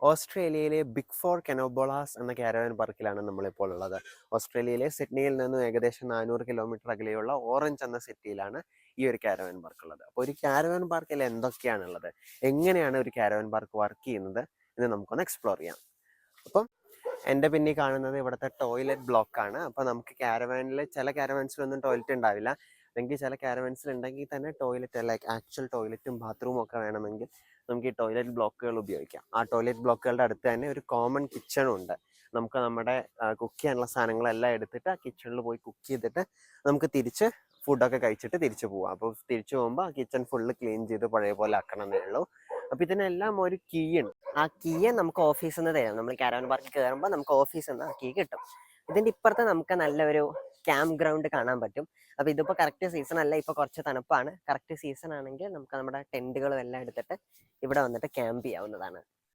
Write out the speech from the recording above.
ഓസ്ട്രേലിയയിലെ big four കനോബോളാസ് എന്ന caravan പാർക്കിലാണ് നമ്മളിപ്പോൾ ഉള്ളത്. ഓസ്ട്രേലിയയിലെ സിഡ്നിയിൽ നിന്നും ഏകദേശം 400 കിലോമീറ്റർ അകലെയുള്ള ഓറഞ്ച് എന്ന സിറ്റിയിലാണ് ഈ ഒരു കാരവാൻ പാർക്ക് ഉള്ളത്. അപ്പോൾ ഒരു കാരവാൻ പാർക്കിൽ എന്തൊക്കെയാണുള്ളത്, എങ്ങനെയാണ് ഒരു കാരവാൻ പാർക്ക് വർക്ക് ചെയ്യുന്നത് എന്ന് നമുക്കൊന്ന് എക്സ്പ്ലോർ ചെയ്യാം. അപ്പം എൻ്റെ പിന്നിൽ കാണുന്നത് ഇവിടുത്തെ ടോയ്ലറ്റ് ബ്ലോക്കാണ്. അപ്പോൾ നമുക്ക് കാരവാനിൽ ചില കാരവാൻസിലൊന്നും ടോയ്ലറ്റ് ഉണ്ടാവില്ല, അല്ലെങ്കിൽ ചില കാരവാൻസിൽ ഉണ്ടെങ്കിൽ തന്നെ ടോയ്ലറ്റ് ലൈക്ക് ആക്ച്വൽ ടോയ്ലറ്റും ബാത്റൂമും ഒക്കെ വേണമെങ്കിൽ നമുക്ക് ഈ ടോയ്ലറ്റ് ബ്ലോക്കുകൾ ഉപയോഗിക്കാം. ആ ടോയ്ലറ്റ് ബ്ലോക്കുകളുടെ അടുത്ത് തന്നെ ഒരു കോമൺ കിച്ചണും ഉണ്ട്. നമുക്ക് നമ്മുടെ കുക്ക് ചെയ്യാനുള്ള സാധനങ്ങളെല്ലാം എടുത്തിട്ട് ആ കിച്ചണിൽ പോയി കുക്ക് ചെയ്തിട്ട് നമുക്ക് തിരിച്ച് ഫുഡൊക്കെ കഴിച്ചിട്ട് തിരിച്ചു പോവാം. അപ്പോൾ തിരിച്ചു പോകുമ്പോൾ ആ കിച്ചൺ ഫുള്ള് ക്ലീൻ ചെയ്ത് പഴയ പോലെ ആക്കണമെന്നേ ഉള്ളൂ. അപ്പോൾ ഇതിനെല്ലാം ഒരു കീ ഉണ്ട്. ആ കീ നമുക്ക് ഓഫീസിൽ നിന്ന് തരാം. നമ്മൾ കാരവാൻ പാർക്കിൽ കയറുമ്പോൾ നമുക്ക് ഓഫീസിൽ നിന്ന് ആ കീ കിട്ടും. ഇതിൻ്റെ ഇപ്പുറത്ത് നമുക്ക് നല്ലൊരു ക്യാമ്പ് ഗ്രൗണ്ട് കാണാൻ പറ്റും. അപ്പോൾ ഇതിപ്പോൾ കറക്റ്റ് സീസൺ അല്ല, ഇപ്പോൾ കുറച്ച് തണുപ്പാണ്. കറക്റ്റ് സീസൺ ആണെങ്കിൽ നമുക്ക് നമ്മുടെ ടെൻറ്റുകളും എല്ലാം എടുത്തിട്ട് ഇവിടെ വന്നിട്ട് ക്യാമ്പ് ചെയ്യാവുന്നതാണ്.